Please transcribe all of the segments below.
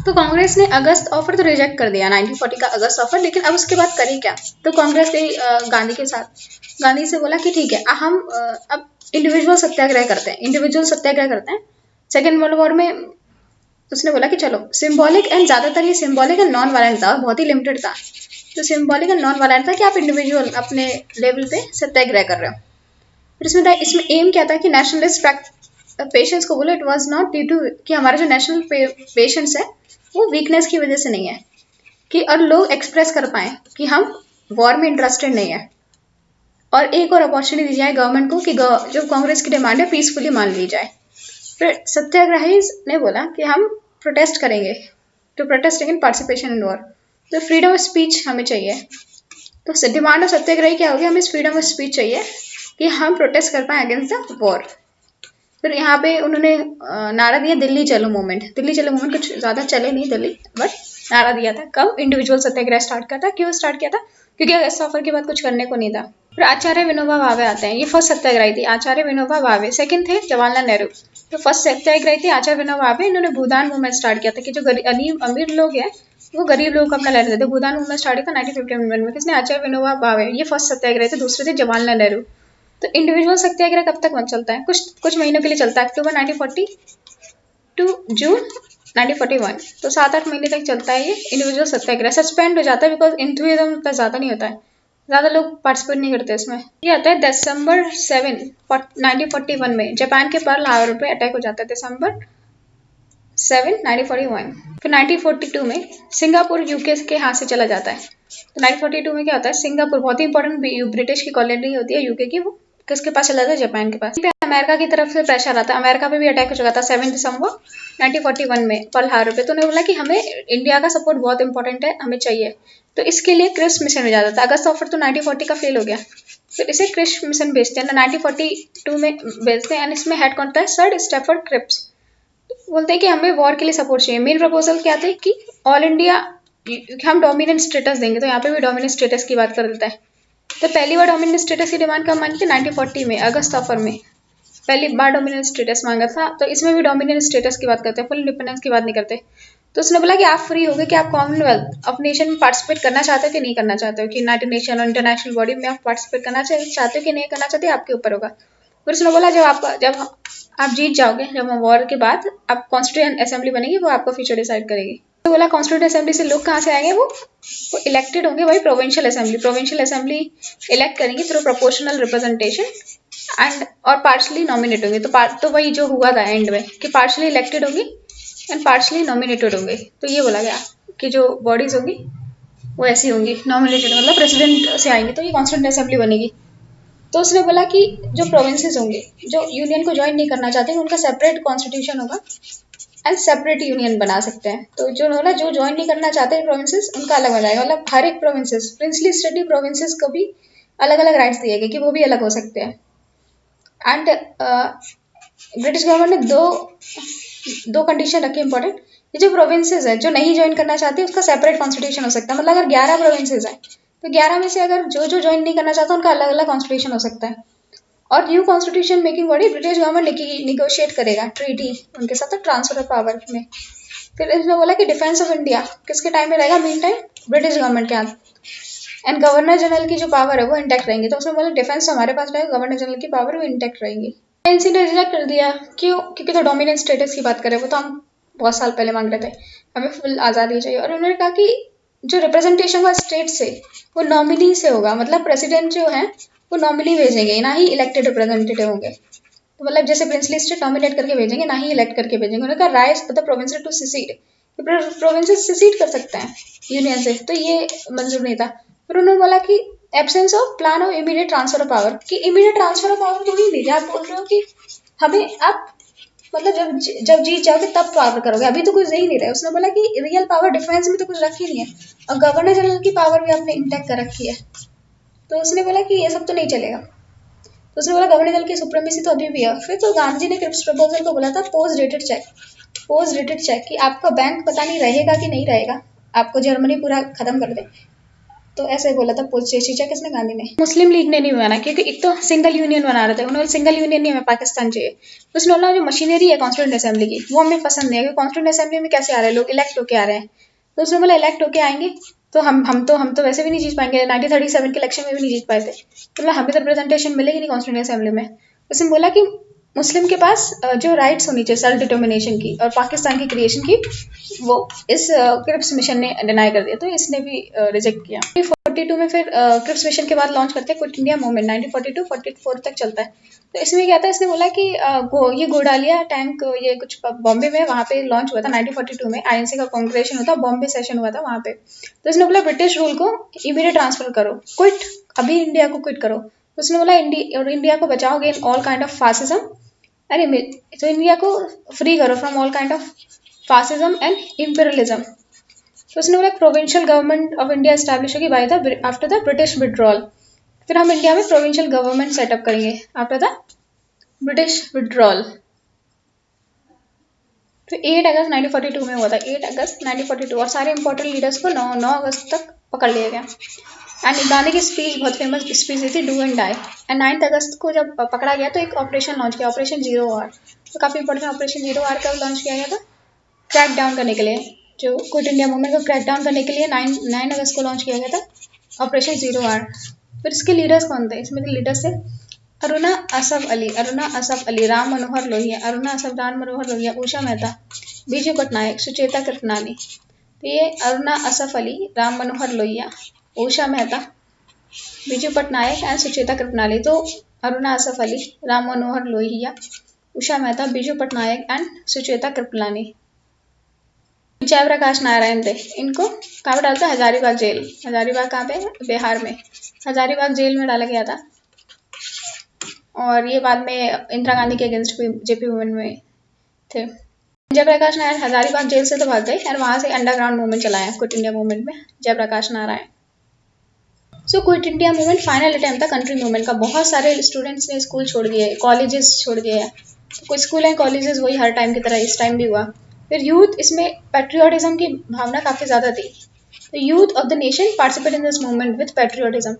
तो कांग्रेस ने अगस्त ऑफर तो रिजेक्ट कर दिया 1940 का अगस्त ऑफर, लेकिन अब उसके बाद करी क्या? तो कांग्रेस ने गांधी के साथ, गांधी से बोला कि ठीक है हम अब इंडिविजुअल सत्याग्रह करते हैं, इंडिविजुअल सत्याग्रह करते हैं। सेकेंड वर्ल्ड वॉर में उसने बोला कि चलो सिंबॉलिक एंड ज्यादातर ये सिंबॉलिक एंड नॉन वायलेंट था, बहुत ही लिमिटेड था। तो सिंबॉलिक एंड नॉन वायलेंट था कि आप इंडिविजुअल अपने लेवल पे सत्याग्रह कर रहे हो। फिर इसमें एम क्या था कि नेशनलिस्ट पेशेंट्स को बोलो it was not due to कि हमारे जो नेशनल पेशेंट्स है वो वीकनेस की वजह से नहीं है, कि और लोग एक्सप्रेस कर पाए कि हम वॉर में इंटरेस्टेड नहीं है, और एक और अपॉर्चुनिटी दी जाए गवर्नमेंट को कि जो कांग्रेस की डिमांड है पीसफुली मान ली जाए। फिर सत्याग्रही ने बोला कि हम प्रोटेस्ट करेंगे, to protest against participation in war, तो फ्रीडम ऑफ स्पीच हमें चाहिए। तो डिमांड ऑफ सत्याग्रही क्या होगी? हमें फ्रीडम ऑफ स्पीच चाहिए कि हम प्रोटेस्ट कर पाए अगेंस्ट द वॉर। फिर यहाँ पे उन्होंने नारा दिया दिल्ली चलो मूवमेंट। दिल्ली चलो मूवमेंट कुछ ज़्यादा चले नहीं दिल्ली, बट नारा दिया था। कब इंडिविजुअल सत्याग्रह स्टार्ट किया था? क्यों स्टार्ट किया था? क्योंकि अगस्त ऑफर के बाद कुछ करने को नहीं था। फिर आचार्य विनोबा भावे आते हैं, ये फर्स्ट सत्याग्रही थी आचार्य विनोबा भावे। सेकंड थे जवाहरलाल नेहरू। तो फर्स्ट सत्याग्रही थी आचार्य विनोबा भावे, इन्होंने भूदान मूवमेंट स्टार्ट किया था कि जो अमीर लोग हैं वो गरीब लोग को अपना लेते थे। भूदान मूवमेंट स्टार्ट किया था 1951 में। किसने? आचार्य विनोबा भावे। ये फर्स्ट सत्याग्रही थे। दूसरे थे जवाहरलाल नेहरू। तो इंडिविजुअल सत्याग्रह कब तक चलता है? कुछ महीनों के लिए चलता है, अक्टूबर 1940 टू जून 1941। तो 7-8 महीने तक चलता है ये इंडिविजुअल सत्याग्रह। सस्पेंड हो जाता है बिकॉज इंथुजिज्म उतना ज़्यादा नहीं होता है, ज़्यादा लोग पार्टिसिपेट नहीं करते इसमें। ये आता है दिसंबर 7 1941 में जापान के पर्ल हार्बर पे अटैक हो जाता है, दिसंबर 7 1941। फिर 1942 में सिंगापुर यूके के हाथ से चला जाता है। तो 1942 में क्या होता है? सिंगापुर बहुत ही इंपॉर्टेंट ब्रिटिश की कॉलोनी होती है यूके की, वो किसके पास चला जाता है? जापान के पास। अमेरिका की तरफ से प्रेशर आता है, अमेरिका पे भी अटैक हो चुका था 7 दिसंबर 1941 में पर्ल हार्बर पे। तो उन्होंने बोला कि हमें इंडिया का सपोर्ट बहुत इंपॉर्टेंट है, हमें चाहिए। तो इसके लिए क्रिप्स मिशन में जाता था। अगस्त ऑफर तो 1940 का फेल हो गया, फिर इसे क्रिप्स मिशन भेजते हैं 1942 में भेजते हैं, एंड इसमें हेड कौन था? Sir Stafford Cripps. बोलते हैं कि हमें वॉर के लिए सपोर्ट चाहिए। मेन प्रपोजल क्या थे कि ऑल इंडिया हम डोमिनेंट स्टेटस देंगे। तो यहाँ पे भी डोमिनेंट स्टेटस की बात कर देता है। तो पहली बार डोमिनेंट स्टेटस की डिमांड कब मांगी थी? 1940 में अगस्त ऑफर में पहली बार डोमिनेंट स्टेटस मांगा था। तो इसमें भी डोमिनेंट स्टेटस की बात करते हैं, फुल इंडिपेंडेंस की बात नहीं करते। तो उसने बोला कि आप फ्री हो गए कि आप कॉमनवेल्थ ऑफ नेशन में पार्टिसिपेट करना चाहते हो कि नहीं करना चाहते हो, कि यूनाइटेड नेशन और इंटरनेशनल बॉडी में आप पार्टिसिपेट करना चाहते हो कि नहीं करना चाहते, आपके ऊपर होगा। फिर उसने बोला जब आप जीत जाओगे, जब वॉर के बाद आप कॉन्स्टिट्यूएंट असेंबली बनेगी, वो आपका फ्यूचर डिसाइड करेगी। तो बोला कॉन्स्टिट्यूएंट असेंबली से लोग कहाँ से आएंगे? वो इलेक्टेड होंगे, वही प्रोविंशियल असेंबली इलेक्ट करेंगे थ्रू प्रोपोर्शनल रिप्रेजेंटेशन एंड और पार्शली नॉमिनेट होंगे। तो वही जो हुआ था एंड में कि पार्शली इलेक्टेड होंगी एंड पार्शली नॉमिनेटेड होंगे। तो ये बोला गया कि जो बॉडीज होंगी वो ऐसी होंगी, नॉमिनेटेड मतलब प्रेसिडेंट से आएंगे, तो ये कॉन्स्टिट्यूएंट असेंबली बनेगी। तो उसने बोला कि जो प्रोविंसेस होंगे जो यूनियन को ज्वाइन नहीं करना चाहते, उनका सेपरेट कॉन्स्टिट्यूशन होगा एंड सेपरेट यूनियन बना सकते हैं। तो जो बोला जो ज्वाइन नहीं करना चाहते प्रोविंसेस, उनका अलग हो जाएगा। मतलब हर एक प्रोविंसेस, प्रिंसली स्टेटी प्रोविंसेस को भी अलग अलग राइट्स दिए गए कि वो भी अलग हो सकते हैं। एंड ब्रिटिश गवर्नमेंट ने दो कंडीशन रखी इंपॉर्टेंट, ये जो प्रोविंसेस है जो नहीं ज्वाइन करना चाहती उसका सेपरेट कॉन्स्टिट्यूशन हो सकता है। मतलब अगर 11 प्रोविंसेस हैं तो 11 में से अगर जो ज्वाइन नहीं करना चाहता उनका अलग अलग कॉन्स्टिट्यूशन हो सकता है। और new constitution making body British government negotiate करेगा ट्रीटी उनके साथ ट्रांसफर ऑफ पावर में। फिर इसने बोला कि डिफेंस ऑफ इंडिया किसके टाइम में रहेगा? मीन टाइम ब्रिटिश गवर्नमेंट के हाथ, एंड गवर्नर जनरल की जो पावर है वो इंटैक्ट रहेंगी। तो उसने बोला डिफेंस हमारे पास रहेगा, गवर्नर जनरल की पावर वो इंटैक्ट रहेगी। एनसी ने रिजेक्ट कर दिया, क्यों? क्योंकि तो डोमिनेंट स्टेटस की बात करें, वो तो हम बहुत साल पहले मांग रहे थे, हमें फुल आज़ादी चाहिए। और उन्होंने कहा कि जो रिप्रेजेंटेशन का स्टेट से वो नॉमिनी से होगा, मतलब प्रेसिडेंट जो है वो नॉमिनी भेजेंगे, ना ही इलेक्टेड रिप्रेजेंटेटिव होंगे। तो मतलब जैसे प्रिंसली स्टेट नॉमिनेट करके भेजेंगे, ना ही इलेक्ट करके भेजेंगे। उन्होंने कहा राइट्स मतलब province to secede, provinces secede कर सकते हैं यूनियन से, तो ये मंजूर नहीं था। फिर उन्होंने बोला कि absence of plan of immediate transfer of power, कि इमीडिएट ट्रांसफर ऑफ पावर तो ही नहीं, आप बोल रहे हो कि हमें आप मतलब जब जीत जाओगे तब पावर करोगे, अभी तो कुछ दे ही नहीं रहे। उसने बोला कि रियल पावर डिफेंस में तो कुछ रखी नहीं है, और गवर्नर जनरल की पावर भी आपने इंटैक्ट कर रखी है। तो उसने बोला कि ये सब तो नहीं चलेगा। तो उसने बोला गवर्नर जनरल की सुप्रीमेसी तो अभी भी है। फिर तो गांधी जी ने क्रिप्स प्रपोजल को बोला था पोस्ट डेटेड चेक कि आपका बैंक पता नहीं रहेगा कि नहीं रहेगा, आपको जर्मनी पूरा खत्म कर दे, तो ऐसे बोला था पूछे किसने, गांधी ने। मुस्लिम लीग ने नहीं माना, क्योंकि एक तो सिंगल यूनियन बना रहे थे, उन्होंने सिंगल यूनियन नहीं, हमें पाकिस्तान चाहिए। उसने बोला जो मशीनरी है कॉन्स्टिट्यूंट असेंबली की वो हमें पसंद नहीं है, क्योंकि कॉन्स्टिट्यूंट असेंबली में कैसे आ रहे हैं लोग, इलेक्ट होके आ रहे हैं। तो उसने बोला इलेक्ट होके आएंगे तो हम तो वैसे भी नहीं जीत पाएंगे, 1937 के इलेक्शन में भी नहीं जीत पाए थे, तो बोला हमें तो रिप्रेजेंटेशन मिलेगी नहीं कॉन्स्टिट्यूंट असेंबली में। उसने बोला कि मुस्लिम के पास जो राइट्स होनी चाहिए सेल्फ डिटर्मिनेशन की और पाकिस्तान की क्रिएशन की, वो इस क्रिप्स मिशन ने डिनाई कर दिया, तो इसने भी रिजेक्ट किया। 1942 में फिर क्रिप्स मिशन के बाद लॉन्च करते हैं क्विट इंडिया मूवमेंट, 1942-44 तक चलता है। तो इसमें क्या था, इसने बोला कि ये गोडालिया टैंक ये कुछ बॉम्बे में वहाँ पे लॉन्च हुआ था 1942 में, आईएनसी का कांग्रेशन हुआ था, बॉम्बे सेशन हुआ था वहाँ पे। तो इसने बोला ब्रिटिश रूल को इमीडिएट ट्रांसफर करो, क्विट, अभी इंडिया को क्विट करो। तो उसने बोला इंडिया को बचाओ against all kind of fascism, अरे तो इंडिया को फ्री करो from all kind of fascism and imperialism. तो उसने बोला provincial government of India establish होगी by the after the British withdrawal, फिर हम इंडिया में प्रोविंशियल गवर्नमेंट सेटअप करेंगे आफ्टर द ब्रिटिश विड्रॉल। फिर 8 अगस्त 1942 में हुआ था, 8 अगस्त 1942, और सारे इंपॉर्टेंट लीडर्स को 9 अगस्त तक पकड़ लिया गया। एंड गांधी की स्पीच बहुत फेमस स्पीच दी थी, डू एंड डाई। एंड 9 अगस्त को जब पकड़ा गया तो एक ऑपरेशन लॉन्च किया, ऑपरेशन जीरो आर। तो काफ़ी इंपॉर्टेंट ऑपरेशन जीरो आर कब लॉन्च किया गया था, क्रैक डाउन करने के लिए, जो क्विट इंडिया मूवमेंट को क्रैक डाउन करने के लिए 9 अगस्त को लॉन्च किया गया था ऑपरेशन जीरो आर। फिर इसके लीडर्स कौन थे, इसमें के लीडर्स थे अरुणा असफ अली, राम मनोहर लोहिया, राम मनोहर लोहिया, उषा मेहता, बीजू पटनायक, सुचेता कृपलानी। तो ये अरुणा असफ अली, राम मनोहर लोहिया, उषा मेहता, बीजू पटनायक एंड सुचेता कृपलानी। तो अरुणा असफ अली, राम मनोहर लोहिया, उषा मेहता, बीजू पटनायक एंड सुचेता कृपलानी। जयप्रकाश नारायण थे, इनको कहाँ पे डालता है, हजारीबाग जेल। हजारीबाग कहाँ पे, बिहार में, हजारीबाग जेल में डाला गया था। और ये बाद में इंदिरा गांधी के अगेंस्ट भी जेपी वुमेन में थे। जयप्रकाश नारायण हजारीबाग जेल से तो भाग गए और वहाँ से अंडरग्राउंड मूवमेंट चलाया क्विट इंडिया मूवमेंट में Jayaprakash Narayan. So quit India movement final attempt था कंट्री मूवमेंट का। बहुत सारे स्टूडेंट्स ने स्कूल छोड़ दिए, कॉलेजेस छोड़ दिए। कुछ स्कूल एंड कॉलेजेस वही हर टाइम की तरह इस टाइम भी हुआ। फिर यूथ, इसमें पेट्रियोटिज्म की भावना काफ़ी ज़्यादा थी। तो youth of the nation participate in this movement with patriotism.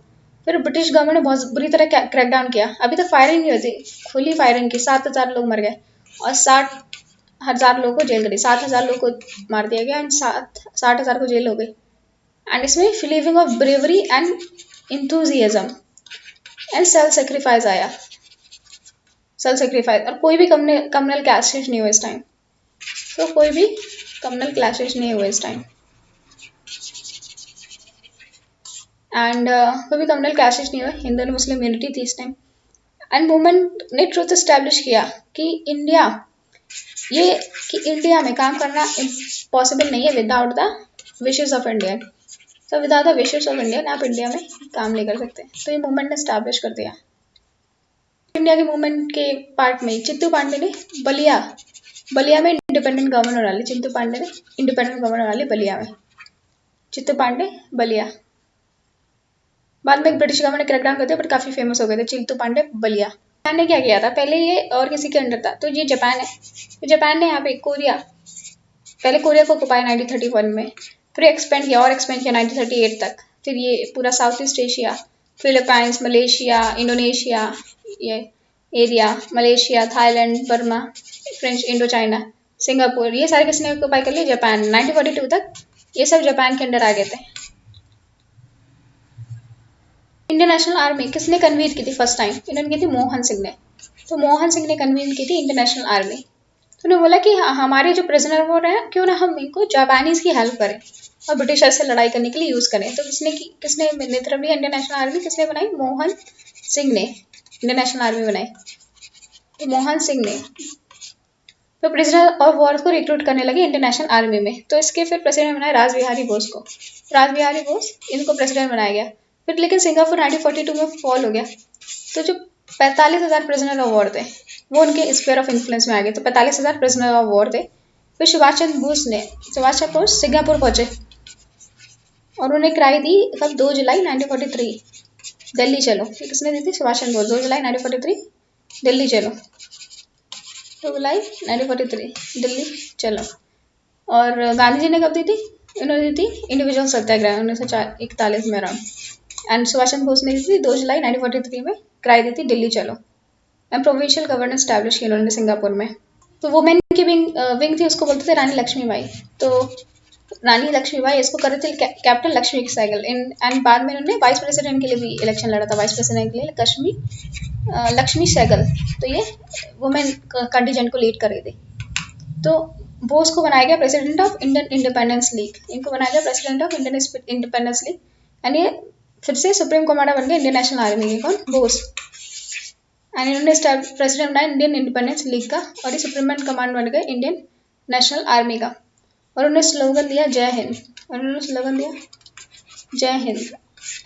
फिर ब्रिटिश गवर्नमेंट ने बहुत बुरी तरह क्रैकडाउन किया। अभी तक फायरिंग नहीं होती, खुली फायरिंग की, 7,000 लोग मर गए और 60,000 लोगों को जेल कर दी, 7,000 लोगों को मार दिया गया एंड 60,000 को जेल हो गई। एंड इसमें feeling of bravery and enthusiasm and self sacrifice आया, सेल्फ सेक्रीफाइस। और कोई भी कम्युनल क्लैशेस नहीं हुए इस टाइम, तो कोई भी कम्युनल क्लैशेस नहीं हुए इस टाइम एंड कोई भी कम्युनल क्लैशेस नहीं हुए, हिंदू एंड मुस्लिम यूनिटी थी इस टाइम। एंड मूवमेंट ने ट्रुथ एस्टैब्लिश किया कि इंडिया में काम करना पॉसिबल नहीं है without the wishes of Indian. तो without the wishes of Indian आप इंडिया में काम नहीं कर सकते। तो ये मूवमेंट ने एस्टैब्लिश कर दिया। इंडिया के मूवमेंट के पार्ट में चित्तू पांडे ने बलिया में इंडिपेंडेंट गवर्नमेंट बना ली। चित्तू पांडे ने इंडिपेंडेंट गवर्नमेंट बना ली बलिया में, चित्तू पांडे बलिया। बाद में ब्रिटिश गवर्नमेंट ने क्रैकडाउन कर दिया, बट काफी फेमस हो गए थे चित्तू पांडे बलिया। जापान ने क्या किया था, पहले ये और किसी के अंडर था, तो ये जापान है। तो जापान ने यहाँ पे पहले कोरिया को ऑक्युपाई 1931 में, फिर एक्सपेंड किया 1938 तक। फिर ये पूरा south east Asia, Philippines, Malaysia, Indonesia, ये area, Malaysia, Thailand, Burma, French Indo China, Singapore, ये सारे किसने ऑक्युपाई कर लिए, जापान। 1942 तक ये सब जापान के अंडर आ गए थे। इंडियन नेशनल आर्मी किसने कन्वीन की थी फर्स्ट टाइम, इन्होंने की थी मोहन सिंह ने। तो मोहन सिंह ने कन्वीन की थी इंडियन नेशनल आर्मी। तो उन्होंने बोला कि हमारे जो प्रिजनर वो रहे, क्यों ना हम इनको जापानीज की हेल्प करें और ब्रिटिशर से लड़ाई करने के लिए यूज करें। तो किसने नेतृत्व लिया इंडियन नेशनल आर्मी, किसने बनाई, मोहन सिंह ने इंडियन नेशनल आर्मी बनाई। तो मोहन सिंह ने तो प्रिजनर ऑफ वॉर को रिक्रूट करने लगे इंडियन नेशनल आर्मी में। तो इसके फिर प्रेसिडेंट बनाया रासबिहारी बोस को, रासबिहारी बोस इनको प्रेसिडेंट बनाया गया। फिर लेकिन सिंगापुर 1942 में फॉल हो गया। तो जो 45,000 प्रिजनर ऑफ वॉर थे वो उनके स्फीयर ऑफ इन्फ्लुएंस में आ गए। तो 45,000 प्रिजनर ऑफ वॉर थे। फिर सुभाष चंद्र बोस सिंगापुर पहुंचे और उन्हें क्राई दी कब, 2 जुलाई 1943, दिल्ली चलो। ये किसने दी थी, सुभाष चंद्र बोस। 2 जुलाई 1943 दिल्ली चलो, 2 जुलाई 1943 दिल्ली चलो। और गांधी जी ने कब दी थी, इन्होंने दी थी इंडिविजुअल सत्याग्रह 1941 में अराउंड। एंड सुभाष चंद्र बोस ने दी थी 2 जुलाई 1943 में, कराई दी थी दिल्ली चलो। एंड प्रोविंशियल गवर्नेंस स्टैब्लिश की उन्होंने सिंगापुर में। तो वुमेन की विंग थी, उसको बोलते थे रानी लक्ष्मीबाई। तो रानी लक्ष्मीबाई इसको कर रहे थे कैप्टन लक्ष्मी सहगल एंड बाद में उन्होंने वाइस प्रेसिडेंट के लिए भी इलेक्शन लड़ा था, वाइस प्रेसिडेंट के लिए लक्ष्मी सहगल। तो ये वुमेन कंटीजेंट को लीड कर रही थी। तो बोस को बनाया गया president of Indian independence league, इनको बनाया गया president of Indian independence league. And ये फिर से सुप्रीम कमांडर बन गए इंडियन नेशनल आर्मी के, कौन? बोस। एंड इन्होंने प्रेसिडेंट बनाया इंडियन इंडिपेंडेंस लीग का, और ये सुप्रीम कमांड बन गए इंडियन नेशनल आर्मी का। और उन्होंने स्लोगन दिया जय हिंद, और उन्होंने स्लोगन दिया जय हिंद।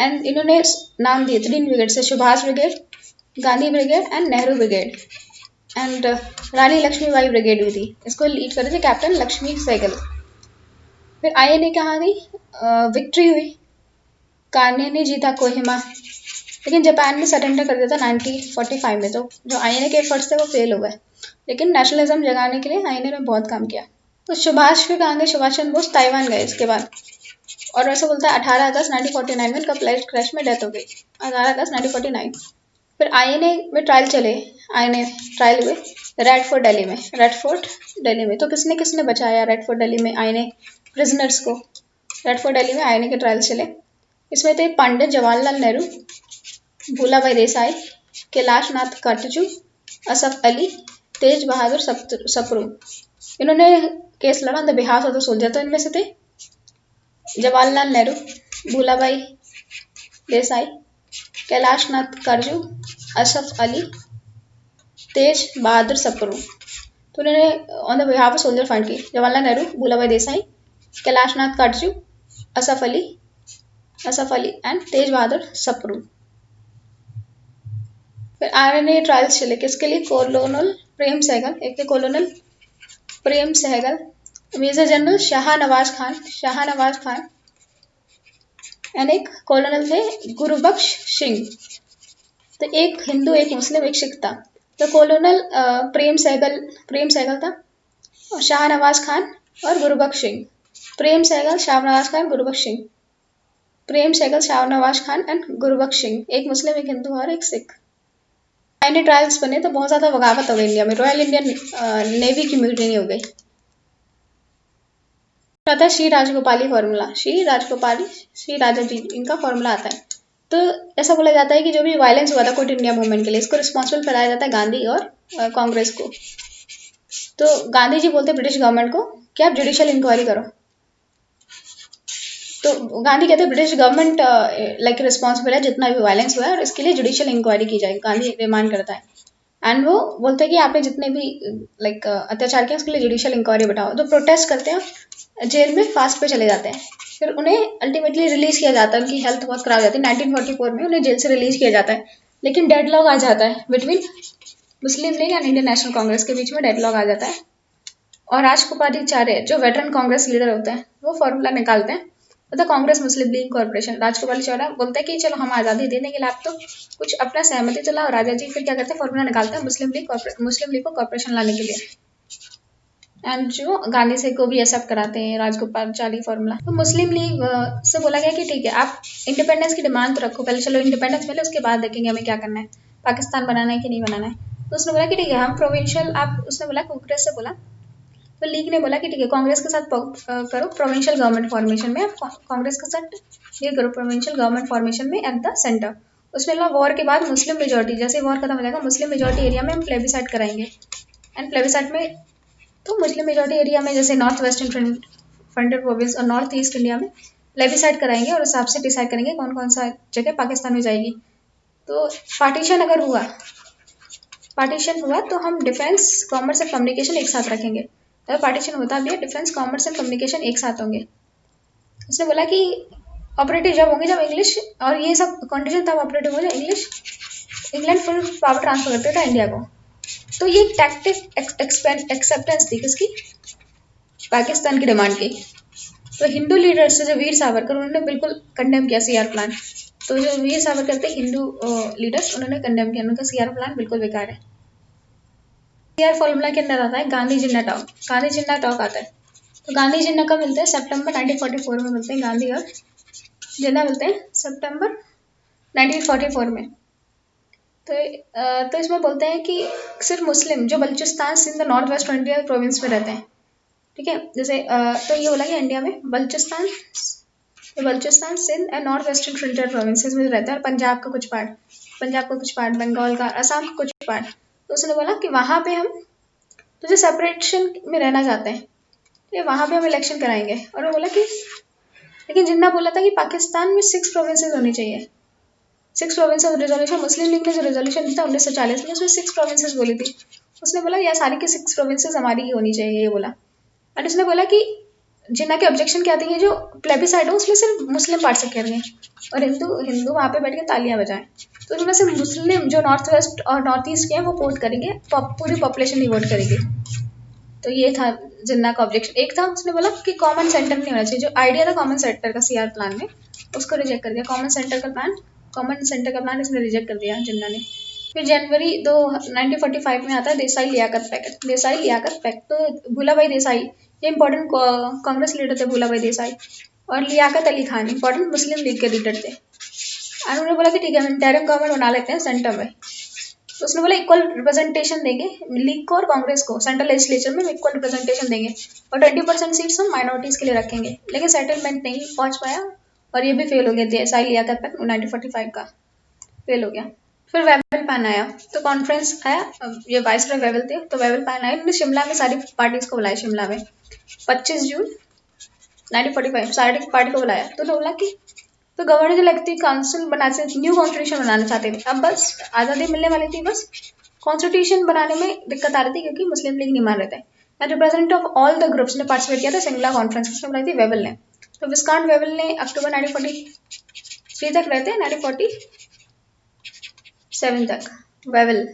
एंड इन्होंने नाम दिए 3 ब्रिगेड से, Subhash brigade, Gandhi brigade and Nehru brigade. And Rani Lakshmibai brigade भी थी, इसको लीड कर रहे थे कैप्टन लक्ष्मी सहगल। फिर आईएनए कहाँ गई? विक्ट्री हुई, कारने ने जीता कोहिमा, लेकिन जापान ने सरेंडर कर दिया था 1945 में। तो जो आईएनए के एफर्ट्स थे वो फेल हो गए, लेकिन नेशनलिज्म जगाने के लिए आईएनए ने बहुत काम किया। तो सुभाष फिर कहाँ गए? सुभाष चंद्र बोस ताइवान गए इसके बाद। और वैसे बोलता है 18 अगस्त 1949 में इनका फ्लाइट क्रैश में डेथ हो गई, 18 अगस्त 1949। फिर आईएनए में ट्रायल चले, आईएनए ट्रायल हुए रेड फोर्ट दिल्ली में, रेड फोर्ट दिल्ली में। तो किसने किसने बचाया रेड फोर्ट दिल्ली में आईएनए प्रिजनर्स को? रेड फोर्ट दिल्ली में आईएनए के ट्रायल चले, इसमें थे पंडित जवाहरलाल नेहरू, भूलाभाई देसाई, कैलाश नाथ कटजू, असफ अली, तेज बहादुर सप्रू। इन्होंने केस लड़ा on the behalf of the soldier. तो इनमें से थे जवाहरलाल नेहरू, भूलाभाई देसाई, कैलाश नाथ करजू, असफ अली, तेज बहादुर सप्रू। तो उन्होंने on the behalf of soldier fight की, जवाहरलाल नेहरू, भूलाभाई देसाई, कैलाश नाथ करजू, असफ अली एंड तेज बहादुर सप्रू। फिर आरएनए ट्रायल्स चले, किसके लिए? कोलोनल प्रेम सहगल, एक थे colonel Prem Sehgal, major general Shahnawaz Khan and एक कोलोनल थे गुरुबख्श सिंह। तो एक हिंदू, एक मुस्लिम, एक सिख था। तो कोलोनल प्रेम सहगल था, और शाहनवाज खान और गुरुबख्श सिंह। प्रेम सहगल, शाहनवाज खान, गुरुबख्श सिंह। प्रेम सहगल, शाहनवाज खान एंड गुरुबख्श सिंह, एक मुस्लिम, एक हिंदू और एक सिख। आईएनए ट्रायल्स बने तो बहुत ज्यादा बगावत हो गई इंडिया में, रॉयल इंडियन नेवी की म्यूटिनी हो गई। आता है श्री राजगोपाली फॉर्मूला, श्री राजा जी, इनका फॉर्मूला आता है। तो ऐसा बोला जाता है कि जो भी वायलेंस हुआ था क्विट इंडिया मूवमेंट के लिए, इसको रिस्पॉन्सिबल ठहराया जाता है गांधी और कांग्रेस को। तो गांधी जी बोलते ब्रिटिश गवर्नमेंट को कि आप जुडिशियल इंक्वायरी करो। तो गांधी कहते हैं ब्रिटिश गवर्नमेंट लाइक रिस्पॉन्सिबल है जितना भी वायलेंस हुआ है, और इसके लिए जुडिशियल इंक्वायरी की जाए, गांधी डिमांड करता है। एंड वो बोलते हैं कि आपने जितने भी लाइक अत्याचार किया उसके लिए जुडिशियल इंक्वायरी बैठाओ। तो प्रोटेस्ट करते हैं, जेल में फास्ट पे चले जाते हैं, फिर उन्हें अल्टीमेटली रिलीज किया जाता है। उनकी हेल्थ बहुत खराब हो जाती है, 1944 में उन्हें जेल से रिलीज किया जाता है। लेकिन डेडलॉक आ जाता है between Muslim league and Indian national Congress के बीच में, डेडलॉक आ जाता है। और राजगोपालाचार्य जो वेटरन कांग्रेस लीडर होते हैं वो फॉर्मूला निकालते हैं, मतलब कांग्रेस मुस्लिम लीग कॉर्पोरेशन। राजगोपालाचार्य बोलते हैं कि चलो हम आज़ादी दे देंगे, आप तो कुछ अपना सहमति तो लाओ। राजा जी फिर क्या करते हैं, फॉर्मूला निकालते हैं मुस्लिम लीग को कॉर्पोरेशन लाने के लिए। एंड जो गांधी से को भी एक्सेप्ट कराते हैं राजगोपालाचारी फॉर्मूला। तो मुस्लिम लीग से बोला गया कि ठीक है आप इंडिपेंडेंस की डिमांड तो रखो, पहले चलो इंडिपेंडेंस मिले उसके बाद देखेंगे हमें क्या करना है, पाकिस्तान बनाना है कि नहीं बनाना है। तो उसने बोला कि ठीक है हम प्रोविंशियल, आप उसने बोला कांग्रेस से बोला, तो लीग ने बोला कि ठीक है कांग्रेस के साथ करो प्रोविंशियल गवर्नमेंट फॉर्मेशन में, आप कांग्रेस के साथ ये करो प्रोविंशियल गवर्नमेंट फॉर्मेशन में एट द सेंटर। उसमें बोला वॉर के बाद मुस्लिम मेजोरिटी, जैसे वॉर खत्म हो जाएगा मुस्लिम मेजोरिटी एरिया में हम प्लेबिसाइड कराएंगे। एंड प्लेबिसाइड में तो मुस्लिम मेजोरिटी एरिया में जैसे नॉर्थ वेस्टर्न फ्रंटियर प्रोविंस और नॉर्थ ईस्ट इंडिया में प्लेबिसाइड कराएंगे, और उस हिसाब से डिसाइड करेंगे कौन कौन सा जगह पाकिस्तान में जाएगी। तो पार्टीशन अगर हुआ तो हम डिफेंस, कॉमर्स एंड कम्युनिकेशन एक साथ रखेंगे। तो पार्टीशन होता भी है, डिफेंस, कॉमर्स एंड कम्युनिकेशन एक साथ होंगे। उसने बोला कि ऑपरेटिव जब होंगे जब इंग्लिश, और ये सब कंडीशन तब ऑपरेटिव हो जब इंग्लैंड फुल पावर ट्रांसफर करते था इंडिया को। तो ये टैक्टिक एक्सेप्टेंस थी किसकी, पाकिस्तान की डिमांड की। तो हिंदू लीडर्स जो वीर सावरकर, उन्होंने बिल्कुल कंडेम किया सीआर प्लान। तो जो वीर सावरकर थे हिंदू लीडर्स, उन्होंने कंडेम किया, उनका सीआर प्लान बिल्कुल बेकार है। सीआर फॉर्मूला के अंदर आता है गांधी जिन्ना टॉक, गांधी जिन्ना टॉक आता है। तो गांधी जिन्ना कब मिलते हैं? सितंबर 1944 में मिलते हैं। गांधी और जिन्ना मिलते हैं सितंबर 1944 में। तो इसमें बोलते हैं कि सिर्फ मुस्लिम जो Balochistan Sindh north west India province में रहते हैं, ठीक है, जैसे तो ये बोला कि इंडिया में Balochistan Sindh and north western frontier provinces में रहता है, और पंजाब का कुछ पार्ट, बंगाल का, असम का कुछ पार्ट। तो उसने बोला कि वहाँ पे हम तो जो सेपरेशन में रहना चाहते हैं, ये वहाँ पे हम इलेक्शन कराएंगे। और वो बोला कि लेकिन जिन्ना बोला था कि पाकिस्तान में 6 प्रोविंसेस होनी चाहिए, 6 प्रोविंसेस रेजोल्यूशन, मुस्लिम लीग ने जो रेजोल्यूशन था 1940 में, उसमें 6 प्रोविंसेस बोली थी। उसने बोला यह सारी की 6 प्रोविंसेस हमारी ही होनी चाहिए, ये बोला। और उसने बोला कि जिन्ना के ऑब्जेक्शन क्या थी, ये जो प्लेबिसाइड हो उसमें सिर्फ मुस्लिम पार्टिसिपेट करेंगे और हिंदू वहाँ पे बैठ के तालियां बजाएं। तो उनमें से मुस्लिम जो नॉर्थ वेस्ट और नॉर्थ ईस्ट के हैं वो वोट करेंगे, पूरी पॉपुलेशन नहीं वोट करेगी। तो ये था जिन्ना का ऑब्जेक्शन। एक था उसने बोला कि कॉमन सेंटर नहीं होना चाहिए, जो आइडिया था कॉमन सेंटर का सीआर प्लान में, उसको रिजेक्ट कर दिया। कॉमन सेंटर का प्लान इसने रिजेक्ट कर दिया जिन्ना ने। फिर जनवरी 1945 में आता है देसाई लियाकत पैक्ट। तो भूला भाई देसाई ये इंपॉर्टेंट कांग्रेस लीडर थे, भूला भाई देसाई, और लियाकत अली खान इंपॉर्टेंट मुस्लिम लीग के लीडर थे। और उन्होंने बोला कि ठीक है हम इंटरिम गवर्नमेंट बना लेते हैं सेंटर में। तो उसने बोला इक्वल रिप्रेजेंटेशन देंगे लीग को और कांग्रेस को, सेंट्रल लेजिस्लेचर में इक्वल रिप्रेजेंटेशन देंगे, और 20% सीट्स हम माइनॉरिटीज के लिए रखेंगे। लेकिन सेटलमेंट नहीं पहुंच पाया और ये भी फेल हो गया, देसाई लियाकत पैक्ट 1945 का फेल हो गया। फिर वेवल प्लान आया, तो कॉन्फ्रेंस आया, ये वाइसरॉय वेवल थे, तो वेवल प्लान आया, इन्होंने शिमला में सारी पार्टीज को बुलाया। शिमला में 25 जून 1945 सारी पार्टी को बुलाया। तो उन्होंने बोला कि तो गवर्नर इलेक्टिव काउंसिल बनाते न्यू कॉन्स्टिट्यूशन बनाना चाहते थे। अब बस आज़ादी मिलने वाली थी, बस कॉन्स्टिट्यूशन बनाने में दिक्कत आ रही थी क्योंकि मुस्लिम लीग नहीं मान रहे थे। And representative of all the groups ने पार्टिसिपेट किया था शिमला कॉन्फ्रेंस, उसमें बुलाई थी वेवल ने। तो विस्काउंट वेवल ने अक्टूबर 1943 तक रहते हैं, 1947 तक वेवल।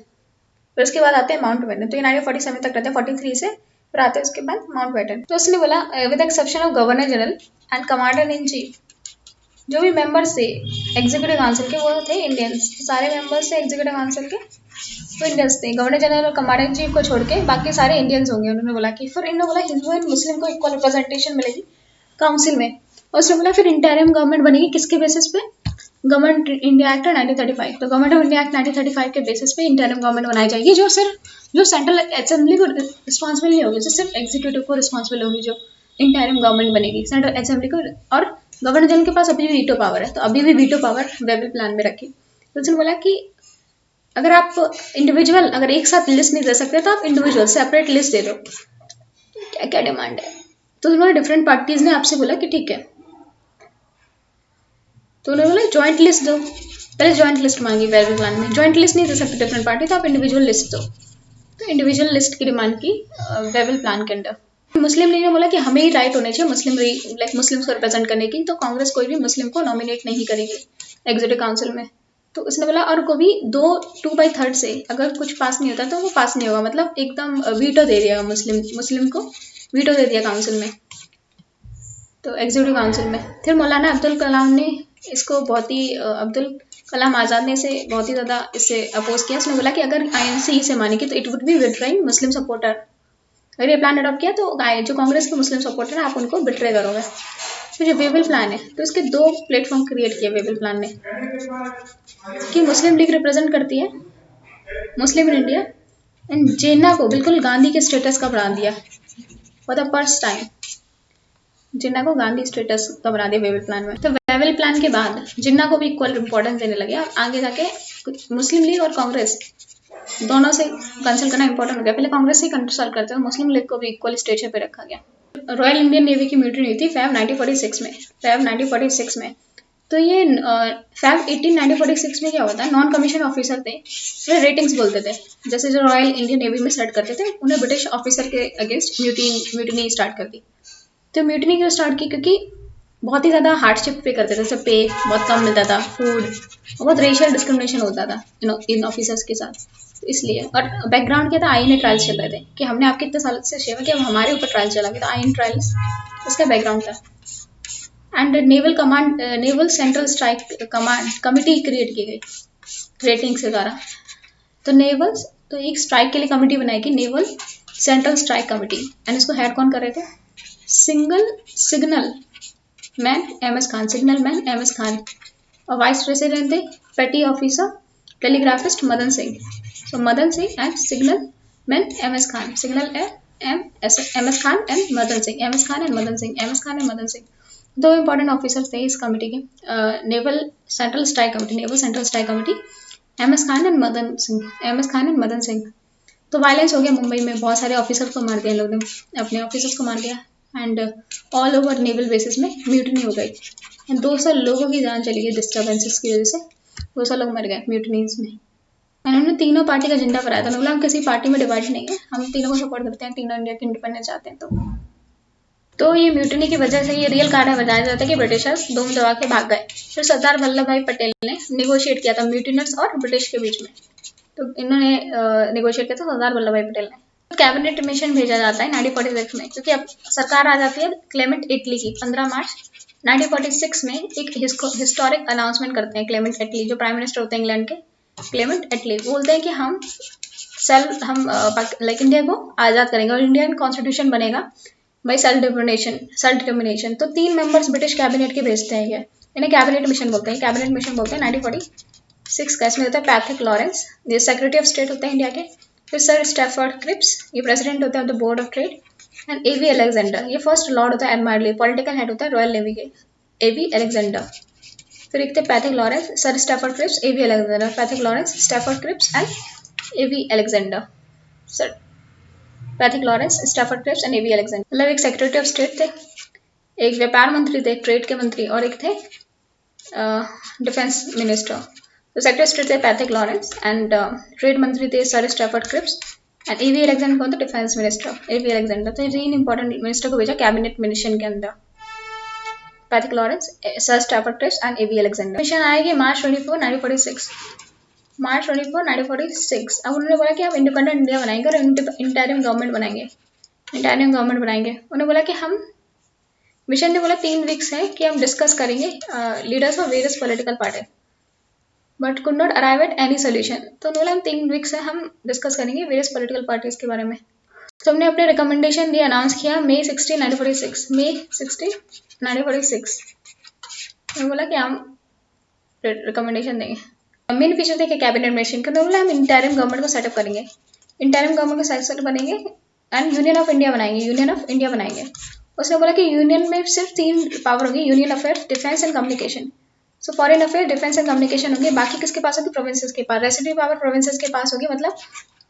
फिर उसके बाद आते हैं माउंट बैटन, तो ये 1947 तक रहते हैं, 43 से फिर आते हैं उसके बाद माउंट बैटन। तो उसने बोला with exception of governor general and commander in chief, जो भी मेंबर्स थे एग्जीक्यूटिव काउंसिल के वो थे इंडियंस, सारे मेंबर्स थे एग्जीक्यूटिव काउंसिल के वो इंडियंस थे। गवर्नर जनरल और कमांडर इन चीफ को छोड़ के बाकी सारे इंडियंस होंगे। उन्होंने बोला कि फिर इन्होंने बोला हिंदू एंड मुस्लिम को इक्वल रिप्रेजेंटेशन मिलेगी काउंसिल में। और उसने बोला फिर इंटरिम गवर्नमेंट बनेगी किसके बेसिस पे? Government India act 1935। तो गवर्नमेंट ऑफ इंडिया एक्ट 1935 के बेसिस पे इंटरिम गवर्नमेंट बनाई जाएगी, जो सेंट्रल असेंबली को रिस्पॉन्सिबल नहीं होगी, जो सिर्फ एग्जीक्यूटिव को रिस्पॉन्सिबल होगी, जो इंटरिम गवर्नमेंट बनेगी सेंट्रल असेंबली को। और गवर्नर जनरल के पास अभी भी वीटो पावर है, तो अभी भी वीटो पावर वेवल प्लान में रखी। तो उसने बोला कि अगर आप इंडिविजुअल अगर एक साथ लिस्ट नहीं दे सकते तो आप इंडिविजुअल सेपरेट लिस्ट दे दो। क्या क्या डिमांड है? तो उन्होंने डिफरेंट पार्टीज ने आपसे बोला कि ठीक है, तो उन्होंने बोला ज्वाइंट लिस्ट दो। पहले ज्वाइंट लिस्ट मांगी वेवल प्लान में, ज्वाइंट लिस्ट नहीं दे सकते डिफरेंट पार्टी, तो आप इंडिविजुअल लिस्ट दो। तो इंडिविजुअल लिस्ट की डिमांड की वेवल प्लान के अंडर। मुस्लिम लीग ने बोला कि हमें ही राइट होने चाहिए मुस्लिम्स को रिप्रेजेंट करने की, तो कांग्रेस कोई भी मुस्लिम को नॉमिनेट नहीं करेगी एग्जीक्यूटिव काउंसिल में। तो उसने बोला और को भी 2/3 से अगर कुछ पास नहीं होता तो वो पास नहीं होगा, मतलब एकदम वीटो दे दिया मुस्लिम को वीटो दे दिया काउंसिल में, तो एग्जीक्यूटिव काउंसिल में। फिर मौलाना अब्दुल कलाम ने इसको अब्दुल कलाम आज़ाद ने इसे बहुत ही ज़्यादा इससे अपोज किया। उसने बोला कि अगर INC इसे मानेगी तो it would be withdrawing Muslim supporter. अगर ये प्लान अडॉप्ट किया तो जो कांग्रेस के मुस्लिम सपोर्टर हैं आप उनको बिट्रे करोगे। तो जो वेवल प्लान है, तो इसके 2 प्लेटफॉर्म क्रिएट किए वेवल प्लान ने, कि मुस्लिम लीग रिप्रेजेंट करती है मुस्लिम इन इंडिया, एंड जिन्ना को बिल्कुल गांधी के स्टेटस का बना दिया फॉर द फर्स्ट टाइम, जिन्ना को गांधी स्टेटस का बना दिया वेवल प्लान में। तो वेवल प्लान के बाद जिन्ना को भी इक्वल इंपॉर्टेंस देने लगे, और आगे जाके मुस्लिम लीग और कांग्रेस दोनों से कंसल्ट करना इंपॉर्टेंट हो गया। पहले कांग्रेस से कंसल्ट करते हुए मुस्लिम लीग को भी इक्वल स्टेचर पे रखा गया। रॉयल इंडियन नेवी की म्यूटनी हुई थी फैब 1946 में। तो ये फैब 1946 में क्या होता है, नॉन कमीशन ऑफिसर थे, वे रेटिंग्स बोलते थे, जैसे जो रॉयल इंडियन नेवी में सेट करते थे उन्हें ब्रिटिश ऑफिसर के अगेंस्ट म्यूटनी स्टार्ट कर दी। तो म्यूटनी क्यों स्टार्ट की? क्योंकि बहुत ही ज़्यादा हार्डशिप पे करते थे, जैसे पे बहुत कम मिलता था, फूड, बहुत रेशियल डिस्क्रिमिनेशन होता था इन ऑफिसर्स के साथ, तो इसलिए। और बैकग्राउंड क्या था, INA ट्रायल्स चल रहे थे कि हमने आपके इतने साल से सेवा किया, अब हमारे ऊपर ट्रायल चला गया, तो INA ट्रायल्स उसका बैकग्राउंड था। And naval central strike command committee create की गई रेटिंग्स के द्वारा। तो एक स्ट्राइक के लिए कमेटी बनाई गई, naval central strike committee, and इसको हेड कौन कर रहे थे? Signal man M S Khan, signal man M S Khan, और वाइस प्रेसिडेंट थे petty officer telegraphist Madan Singh. So Madan Singh and signal man M S Khan, signal M S Khan and Madan Singh, M S Khan and Madan Singh, M S Khan and Madan Singh. दो important officers थे इस committee के, naval central strike committee, naval central strike committee, M S Khan and Madan Singh, M S Khan and Madan Singh. तो violence हो गया मुंबई में, बहुत सारे ऑफिसर्स को मार दिया लोगों ने, अपने ऑफिसर्स को मार दिया, and all over naval basis में म्यूटनी हो गई, एंड 200 लोगों की जान चली गई डिस्टर्बेंसेस की वजह से, 200 लोग मर गए म्यूटनीज में। उन्होंने तीनों पार्टी का झंडा फहराया था, मतलब हम किसी पार्टी में डिवाइड नहीं है, हम तीनों को सपोर्ट करते हैं, तीनों इंडिया की इंडिपेंडेंस चाहते हैं। तो ये म्यूटनी की वजह से ये रियल कारण बताया जाता है कि ब्रिटिशर्स दम दबा के भाग गए। फिर सरदार वल्लभ भाई पटेल ने निगोशिएट किया था म्यूटिनर्स और ब्रिटिश के बीच में, तो इन्होंने निगोशिएट किया था सरदार वल्लभ भाई पटेल ने। कैबिनेट मिशन भेजा जाता है 1946 में, क्योंकि अब सरकार आ जाती है क्लेमेंट एटली की। 15 मार्च 1946 में एक हिस्टोरिक अनाउंसमेंट करते हैं क्लेमेंट एटली, जो प्राइम मिनिस्टर होते हैं इंग्लैंड के। क्लेमेंट एटली बोलते हैं कि हम इंडिया को आज़ाद करेंगे और इंडियन कॉन्स्टिट्यूशन बनेगा बाई सेल्फ डिटर्मिनेशन। तो 3 मेंबर्स ब्रिटिश कैबिनेट के भेजते हैं ये, इन्हें कैबिनेट मिशन बोलते हैं। कैबिनेट मिशन बोलते हैं 1946 का। इसमें होता है पैट्रिक लॉरेंस, ये सेक्रेटरी ऑफ स्टेट होते हैं इंडिया के। फिर सर स्टैफर्ड क्रिप्स, ये प्रेसिडेंट होते हैं of the board of trade. And A V Alexander, ये फर्स्ट लॉर्ड होता है एडमायरली, पॉलिटिकल हेड होता है रॉयल नेवी के, एवी अलेक्जेंडर। फिर एक थे Patrick Lawrence, sir Stafford Cripps, A V Alexander, Patrick Lawrence, Stafford Cripps and A V Alexander. Sir Patrick Lawrence, Stafford Cripps and A V Alexander, मतलब एक सेक्रेटरी ऑफ स्टेट थे, एक व्यापार मंत्री थे, ट्रेड के मंत्री, और एक थे डिफेंस मिनिस्टर। तो सेक्रेटरी ऑफ स्टेट थे पैट्रिक लॉरेंस, एंड ट्रेड मंत्री थे sir Stafford Cripps, and A V Alexander कौन थे, डिफेंस मिनिस्टर एवी अलेक्जेंडर। तो 3 इंपॉर्टेंट मिनिस्टर को भेजा कैबिनेट मिशन के अंदर, Patrick Lawrence, sir Stafford Cripps and A V Alexander. Mission आएगी मार्च 24, 1946, मार्च 24, 1946। अब उन्होंने बोला कि हम इंडिपेंडेंट इंडिया बनाएंगे और इंटरिम गवर्नमेंट बनाएंगे, इंटरिम गवर्नमेंट बनाएंगे। उन्होंने बोला कि हम, मिशन ने बोला 3 वीक्स है कि हम डिस्कस करेंगे leaders of various political party, but could not arrive at any solution. तो उन्होंने हम 3 वीक्स है हम डिस्कस करेंगे वेरियस पॉलिटिकल पार्टीज के बारे में। तो हमने अपने रिकमेंडेशन दिया, अनाउंस किया May 16, 1946, May 16, 1946। उन्होंने बोला कि हम रिकमेंडेशन देंगे। मेन फीचर थे कि कैबिनेट मिशन के, बोला हम इंटरिम गवर्नमेंट को सेटअप करेंगे, इंटरिम गवर्नमेंट को सेटअप बनेंगे एंड यूनियन ऑफ इंडिया बनाएंगे, यूनियन ऑफ इंडिया बनाएंगे। उसने बोला कि यूनियन में सिर्फ 3 पावर होगी, union affairs, defence and communication. So foreign affair, defence and communication होंगे, बाकी किसके पास होगी, प्रोविंसेस के पास, रेसिडेंट पावर प्रोविंसेस के पास होगी मतलब।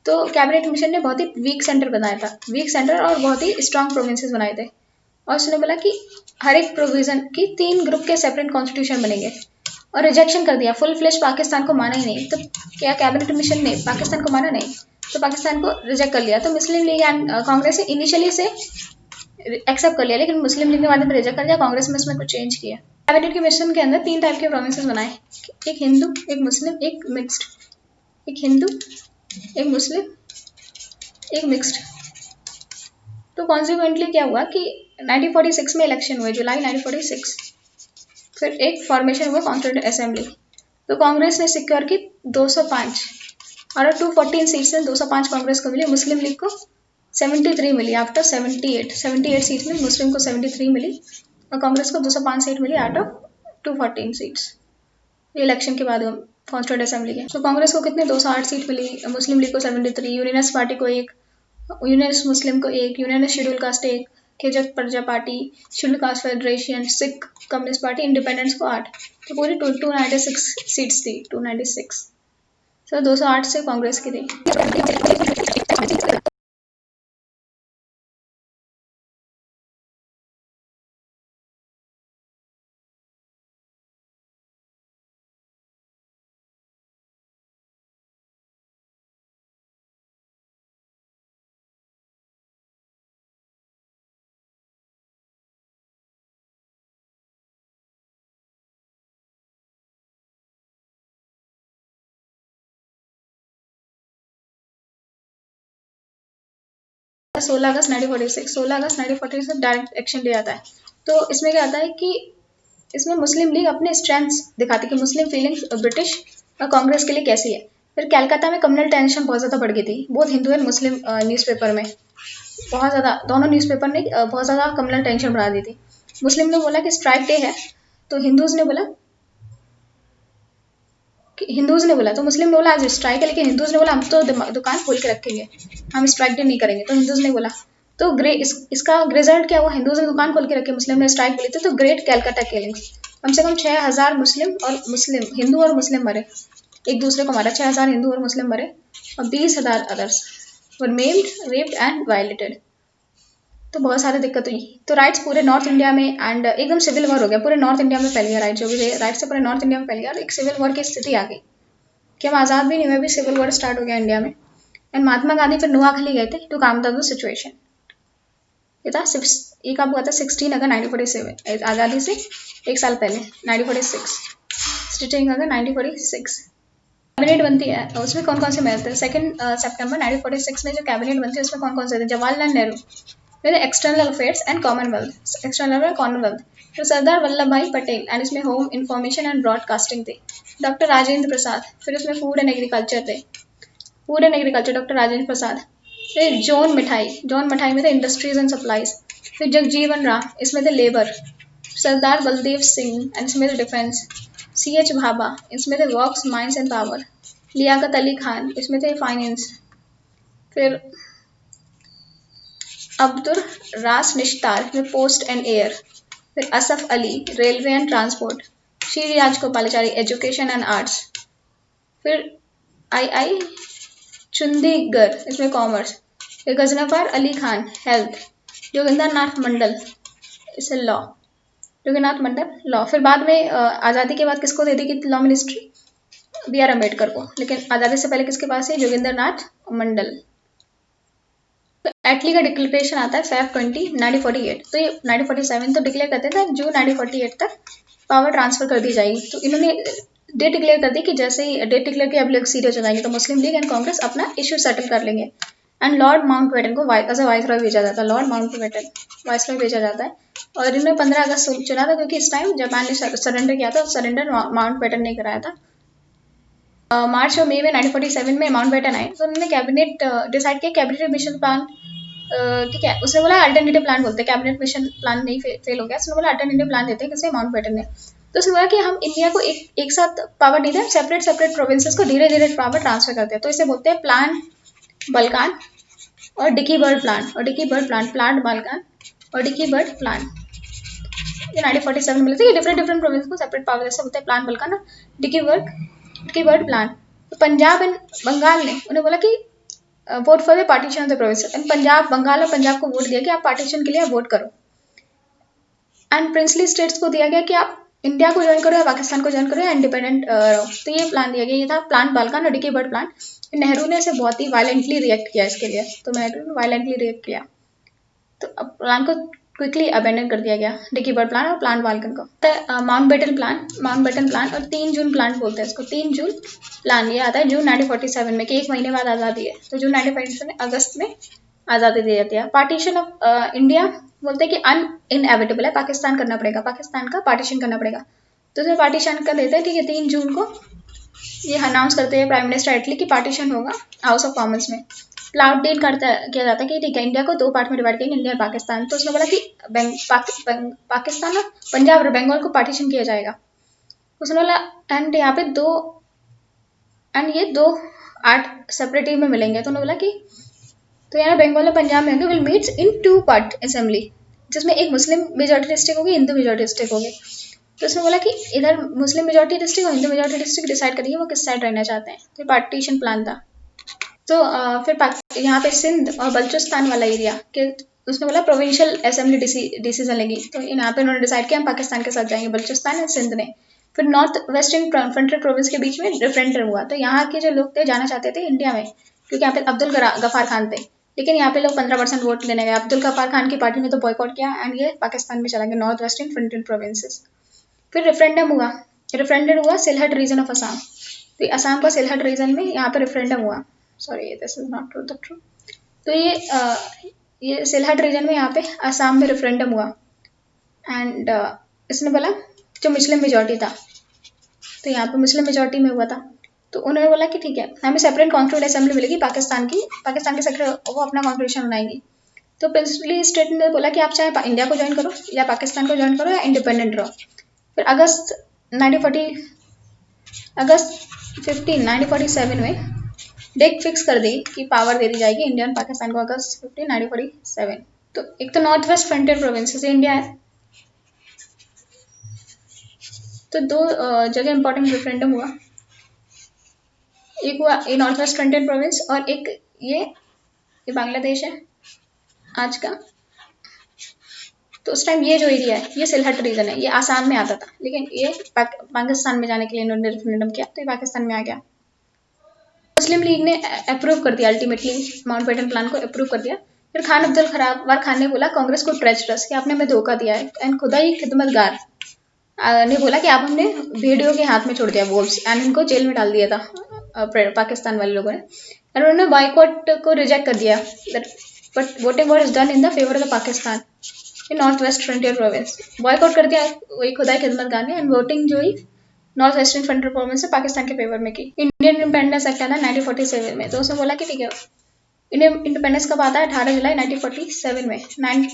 तो कैबिनेट मिशन ने बहुत ही वीक सेंटर बनाया था, वीक सेंटर और बहुत ही स्ट्रॉन्ग प्रोविंसेस बनाए थे। और उसने बोला कि हर एक प्रोविजन की 3 ग्रुप के सेपरेट कॉन्स्टिट्यूशन बनेंगे, और रिजेक्शन कर दिया, फुल फ्लेश पाकिस्तान को माना ही नहीं। तो क्या कैबिनेट मिशन ने पाकिस्तान को माना नहीं, तो पाकिस्तान को रिजेक्ट कर लिया। तो मुस्लिम लीग एंड कांग्रेस ने इनिशियली से एक्सेप्ट कर लिया, लेकिन मुस्लिम लीग ने बाद में रिजेक्ट कर दिया, कांग्रेस में इसमें कुछ चेंज किया। कैबिनेट के मिशन के अंदर 3 टाइप के प्रोविंसेस बनाए, एक हिंदू, एक मुस्लिम, एक मिक्स्ड, एक हिंदू, एक मुस्लिम, एक मिक्स्ड। तो कॉन्सिक्वेंटली क्या हुआ कि 1946 में इलेक्शन हुए, जुलाई 1946। फिर एक फॉर्मेशन हुआ कॉन्स्टिट्यूएंट असेंबली। तो कांग्रेस ने सिक्योर की 205 और 214 सीट्स में 205 कांग्रेस को मिली, मुस्लिम लीग को 73 मिली आफ्टर 78 सीट्स में मुस्लिम को 73 मिली और कांग्रेस को 205 सीट मिली आउट ऑफ 214 सीट्स। इलेक्शन के बाद कॉन्स्टिट्यूएंट असेंबली के। तो कांग्रेस को कितने 208 सीट मिली, मुस्लिम लीग को 73, यूनियनिस्ट पार्टी को 1, यूनियनिस्ट मुस्लिम को 1, यूनियनिस्ट शेड्यूल कास्ट 1, खिजक प्रजा party, schedule caste federation, Sikh communist party, independence को 8। तो पूरी 296 सीट्स थी, 296। तो 208 से कांग्रेस की थी। सोलह अगस्त 1946 डायरेक्ट एक्शन लिया जाता है। तो इसमें क्या आता है कि इसमें मुस्लिम लीग अपने स्ट्रेंथ्स दिखाती है कि मुस्लिम फीलिंग्स ब्रिटिश और कांग्रेस के लिए कैसी है। फिर कलकत्ता में कम्युनल टेंशन बहुत ज़्यादा बढ़ गई थी, बहुत हिंदू एंड मुस्लिम न्यूज़पेपर में। बहुत ज़्यादा, दोनों न्यूज़पेपर ने बहुत ज़्यादा कम्युनल टेंशन बढ़ा दी थी। मुस्लिम ने बोला कि स्ट्राइक डे है, तो हिंदूज़ ने बोला तो मुस्लिम ने बोला आज स्ट्राइक है, लेकिन हिंदूज़ ने बोला हम तो दुकान खोल के रखेंगे, हम स्ट्राइक डे नहीं करेंगे। तो हिंदूज़ ने बोला, तो इसका रिजल्ट क्या हुआ? हिंदूज़ ने दुकान खोल के रखे, मुस्लिम ने स्ट्राइक बोली थी। तो ग्रेट कैलकाटा किलिंग्स, कम से कम 6000 मुस्लिम हिंदू और मुस्लिम मरे, एक दूसरे को मारा। 6000 हिंदू और मुस्लिम मरे और 20,000 others were maimed, raped and violated. तो बहुत सारी दिक्कत हुई। तो राइट्स पूरे नॉर्थ इंडिया में एंड एकदम सिविल वॉर हो गया, पूरे नॉर्थ इंडिया में फैल गया राइट, जो भी राइट से पूरे नॉर्थ इंडिया में फैल गया और एक सिविल वॉर की स्थिति आ गई कि हम आज़ाद भी नहीं हुए, भी सिविल वॉर स्टार्ट हो गया इंडिया में। एंड महात्मा गांधी फिर नोआखली गए थे to calm down the situation. ये था ये कब हुआ था? 16 अगस्त 1947, आज़ादी से एक साल पहले 1946, 16 अगस्त 1946 कैबिनेट बनती है। उसमें कौन कौन से मेंबर थे? 2 सितंबर 1946 में जो कैबिनेट बनती है उसमें कौन कौन से थे? जवाहरलाल नेहरू, फिर एक्सटर्नल अफेयर्स एंड कॉमनवेल्थ, फिर सरदार वल्लभ भाई पटेल एंड इसमें होम इंफॉर्मेशन एंड ब्रॉडकास्टिंग थे। डॉक्टर राजेंद्र प्रसाद, फिर इसमें फूड एंड एग्रीकल्चर थे, food and agriculture doctor Rajendra Prasad. फिर जॉन मिठाई में थे इंडस्ट्रीज एंड सप्लाईज। फिर जगजीवन राम, इसमें थे लेबर। सरदार बलदेव सिंह एंड इसमें थे डिफेंस। CH भाभा, इसमें थे works mines and power. Liaquat Ali Khan, इसमें थे फाइनेंस। फिर अब्दुल रास निश्तार में पोस्ट एंड एयर। फिर Asaf Ali, railway and transport. Shri Rajagopalachari, education and arts. फिर आई चुंदीगर, इसमें कॉमर्स। फिर गजनफर अली खान, हेल्थ। जोगिंदर नाथ मंडल, इसे लॉ, जोगिंदर मंडल लॉ। फिर बाद में आज़ादी के बाद किसको दे दी कि लॉ मिनिस्ट्री? BR अम्बेडकर को, लेकिन आज़ादी से पहले किसके पास है? जोगिंदर नाथ मंडल। तो एटली का डिक्लेरेशन आता है Feb 20, 1948। तो ये 1947 तो डिक्लेयर करते थे, जून 1948 तक पावर ट्रांसफर कर दी जाएगी। तो इन्होंने डेट डिक्लेयर कर दी कि जैसे ही डेट डिक्लेयर की अब लोग सीरियस हो जाएंगे तो मुस्लिम लीग एंड कांग्रेस अपना इश्यू सेटल कर लेंगे। एंड लॉर्ड माउंटबेटन को एज अ वाइसरॉय भेजा जाता है, लॉर्ड माउंटबेटन वाइसरॉय भेजा जाता है। और इन्होंने 15 अगस्त चुना था क्योंकि इस टाइम जापान ने सरेंडर किया था, सरेंडर माउंटबेटन ने कराया था। मार्च और मई में 1947 में माउंटबेटन आए तो उन्होंने कैबिनेट डिसाइड किया, कैबिनेट मिशन प्लान, ठीक है, उसने बोला अल्टरनेटिव प्लान बोलते हैं, कैबिनेट मिशन प्लान नहीं फेल हो गया, उसने बोला अल्टरनेटिव प्लान देते हैं, किसे? माउंटबेटन ने। तो उसने बोला कि हम इंडिया को एक साथ पावर नहीं दें, सेपरेट सेपरेट प्रोविंसेस को धीरे धीरे पावर ट्रांसफर करते हैं। तो इसे बोलते हैं प्लान बल्कान और Dickie Bird plan, plan Balkan और डिकी बर्ड प्लान। ये 1947 में मिलते हैं, डिफरेंट प्रोविंस को सेपरेट पावर जैसे बोलते हैं, प्लान बल्कान और डिकी बर्ड प्लान। तो पंजाब एंड बंगाल ने उन्हें बोला कि vote for the partition of the province. Bengal और पंजाब को वोट दिया कि आप पार्टीशन के लिए वोट करो। एंड प्रिंसली स्टेट्स को दिया गया कि आप इंडिया को ज्वाइन करो या पाकिस्तान को ज्वाइन करो या इंडिपेंडेंट रहो। तो ये प्लान दिया गया, ये था प्लान बाल्कान और डिकी बर्ड प्लान। नेहरू ने इसे बहुत ही वायलेंटली रिएक्ट किया इसके लिए, तो नेहरू ने वायलेंटली रिएक्ट किया, तो अब प्लान को क्विकली अबेंडन कर दिया गया, डिकी बर्ड प्लान और प्लान बाल्कन को। माउंटबेटन प्लान और 3 जून प्लान बोलते हैं इसको, 3 जून प्लान। ये आता है जून 1947 में कि एक महीने बाद आज़ादी है, तो जून 1947 अगस्त में आज़ादी दी जाती है। पार्टीशन ऑफ इंडिया बोलते हैं कि इनएविटेबल है, पाकिस्तान करना पड़ेगा, पाकिस्तान का पार्टीशन करना पड़ेगा। तो उसमें पार्टीशन कर देते हैं, ठीक है, 3 जून को ये अनाउंस करते हैं प्राइम मिनिस्टर एटली की पार्टीशन होगा हाउस ऑफ कॉमन्स में। क्लाउड डील किया जाता है कि ठीक है इंडिया को 2 पार्ट में डिवाइड करेंगे, इंडिया और पाकिस्तान। तो उसने बोला कि पाकिस्तान और पंजाब और बंगाल को पार्टीशन किया जाएगा। उसने बोला एंड यहाँ पे ये दो 8 सेपरेटिव में मिलेंगे। तो उन्होंने बोला कि तो यहाँ बंगाल और पंजाब में will meet in 2 part assembly, जिसमें एक मुस्लिम मेजॉरिटी डिस्ट्रिक्ट होगी, हिंदू मेजॉरिटी डिस्ट्रिक्ट होगी। तो उसने बोला कि इधर मुस्लिम मेजॉरिटी डिस्ट्रिक्ट और हिंदू मेजॉरिटी डिस्ट्रिक्ट डिसाइड करेंगे वो किस साइड रहना चाहते हैं। तो पार्टीशन प्लान था। तो फिर यहाँ पे सिंध और बलूचिस्तान वाला एरिया के उसने बोला प्रोविंशियल असेंबली डिसीजन लेगी। तो यहाँ पे उन्होंने डिसाइड किया हम पाकिस्तान के साथ जाएंगे, बलूचिस्तान और सिंध ने। फिर नॉर्थ वेस्टर्न फ्रंटियर प्रोविंस के बीच में रेफरेंडम हुआ। तो यहाँ के जो लोग थे जाना चाहते थे इंडिया में, क्योंकि यहाँ पे अब्दुल गफार खान थे, लेकिन यहाँ पे लोग 15% वोट लेने गए। अब्दुल गफार खान की पार्टी ने तो बॉयकॉट किया एंड ये पाकिस्तान में चला गया, नॉर्थ वेस्टर्न फ्रंटियर प्रोविंसेस। फिर रेफरेंडम हुआ सिलहट रीजन ऑफ असम। तो असम का सिलहट रीजन में यहाँ पे रेफरेंडम हुआ, sorry this is not true. तो ये सिलहट रीजन में यहाँ पे असम में रेफरेंडम हुआ एंड इसने बोला जो मुस्लिम मेजॉरिटी था, तो यहाँ पे मुस्लिम मेजॉरिटी में हुआ था। तो उन्होंने बोला कि ठीक है हमें सेपरेट कॉन्स्टिट्यूंट असेंबली मिलेगी पाकिस्तान की सेक्रेटरी वो अपना कॉन्स्टिट्यूशन बनाएंगी। तो प्रिंसली स्टेट ने बोला कि आप चाहे इंडिया को ज्वाइन करो या पाकिस्तान को ज्वाइन करो या इंडिपेंडेंट रहो। फिर अगस्त 1947 में डेट फिक्स कर दी कि पावर दे दी जाएगी इंडिया और पाकिस्तान को अगस्त 15 1947। तो एक तो नॉर्थ वेस्ट फ्रंटियर प्रोविंस से इंडिया है, तो दो जगह इंपॉर्टेंट रेफरेंडम हुआ, एक हुआ ये नॉर्थ वेस्ट फ्रंटियर प्रोविंस और एक ये बांग्लादेश है आज का। तो उस टाइम ये जो एरिया है ये सिलहट रीजन है, ये आसाम में आता था, लेकिन ये पाकिस्तान में जाने के लिए इन्होंने रेफरेंडम किया तो ये पाकिस्तान में आ गया। मुस्लिम लीग ने अप्रूव कर दिया, अल्टीमेटली माउंटबेटन प्लान को अप्रूव कर दिया। फिर खान अब्दुल खरावर खान ने बोला कांग्रेस को ट्रेचरस कि आपने हमें धोखा दिया है, एंड खुदा ही खिदमतगार ने बोला कि आप हमने भेड़ियों के हाथ में छोड़ दिया, वोल्व्स, एंड इनको जेल में डाल दिया था पाकिस्तान वाले लोगों ने। एंड उन्होंने बॉयकॉट को रिजेक्ट कर दिया, but voting was done in the favour of the Pakistan in north west frontier province. Boycott कर दिया वही खुदाई खिदमतगार ने, एंड वोटिंग जो ही नॉर्थ वेस्टर्न फ्रंटियर प्रोविंस से पाकिस्तान के फेवर में की। इंडियन इंडिपेंडेंस एक्ट आया 1947 में, तो उसने बोला कि ठीक है इंडियन इंडिपेंडेंस कब आता है, 18 जुलाई 1947 में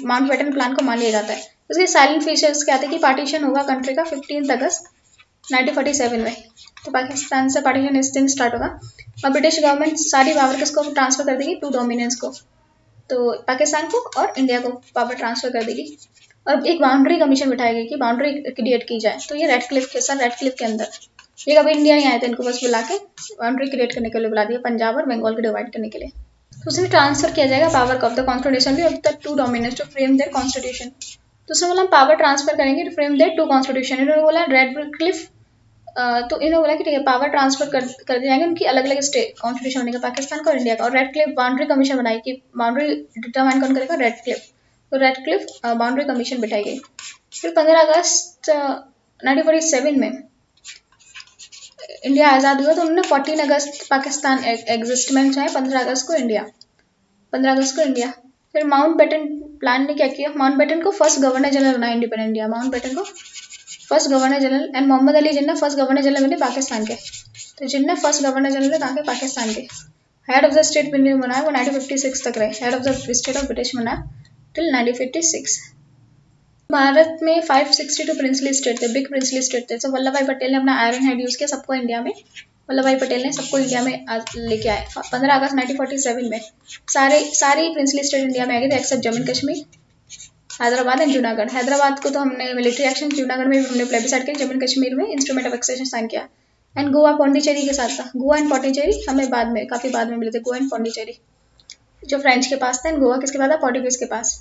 माउंटबेटन प्लान को मान लिया जाता है। उसके साइलेंट फीचर्स क्या थे कि पार्टीशन होगा कंट्री का 15 अगस्त 1947 में, तो पाकिस्तान से पार्टीशन इस दिन स्टार्ट होगा और ब्रिटिश गवर्नमेंट सारी पावर किसको ट्रांसफर कर देगी, टू डोमिनेंस को, तो पाकिस्तान को और इंडिया को पावर ट्रांसफर कर देगी। और एक बाउंड्री कमीशन बिठाएगी कि बाउंड्री क्रिएट की जाए, तो ये रेड क्लिफ के सर रेड क्लिफ के अंदर, ये कभी इंडिया नहीं आए थे, इनको बस बुला के बाउंड्री क्रिएट करने के लिए बुला दिया, पंजाब और बंगाल को डिवाइड करने के लिए। तो उसमें ट्रांसफर किया जाएगा power of the constitution of the to dominance to frame their constitution. तो उसने बोला पावर ट्रांसफर करेंगे to frame their to constitution. इन्होंने बोला रेड क्लिफ, तो इन्होंने बोला कि ठीक है पावर ट्रांसफर कर दिए जाएंगे उनकी अलग अलग स्टेट कॉन्स्टिट्यूशन होने का, पाकिस्तान का और इंडिया का। और रेड क्लिफ बाउंड्री कमीशन बनाई कि बाउंड्री डिटरमाइन कौन करेगा, रेड क्लिफ, तो रेड क्लिफ बाउंड्री कमीशन बिठाई गई। फिर 15 अगस्त 1947 में इंडिया आज़ाद हुआ, तो उन्होंने 14 अगस्त पाकिस्तान एग्जिस्टमेंट है, 15 अगस्त को इंडिया, 15 अगस्त को इंडिया। फिर माउंट बेटन प्लान ने क्या किया, माउंट बेटन को फर्स्ट गवर्नर जनरल बनाया इंडिपेंडेंट इंडिया, माउंट बेटन को first governor general, and Mohammad Ali Jinnah first governor general बने पाकिस्तान के। तो जिन्ना फर्स्ट गवर्नर जनरल कहाँ के, पाकिस्तान के। हेड ऑफ द स्टेट बनाया वो 1956 तक रहे, head of the state of British बनाया टिल 1956। भारत में 562 प्रिंसली स्टेट थे, बिग प्रिंसली स्टेट थे। तो वल्लभ भाई पटेल ने अपना आयरन हेड यूज किया सबको इंडिया में, वल्लभ भाई पटेल ने सबको इंडिया में लेके आए 15 अगस्त 1947 में। सारी प्रिंसली स्टेट इंडिया में आ गए थे एक्सेप्ट जम्मू कश्मीर, हैदराबाद एंड जूनागढ़। हैदराबाद को तो हमने मिलिट्री एक्शन, जूनागढ़ में भी हमने प्लेबिसाइड किया, जम्मू कश्मीर में इंस्ट्रूमेंट ऑफ एक्सेशन साइन किया। एंड गोवा पौंडीचेरी के साथ था, गोवा एंड पौंडीचेरी हमें बाद में काफी बाद में मिले थे, गोवा एंड पौंडीचेरी जो फ्रेंच के पास था, एंड गोवा किसके पास था, पोर्टुगीज के पास।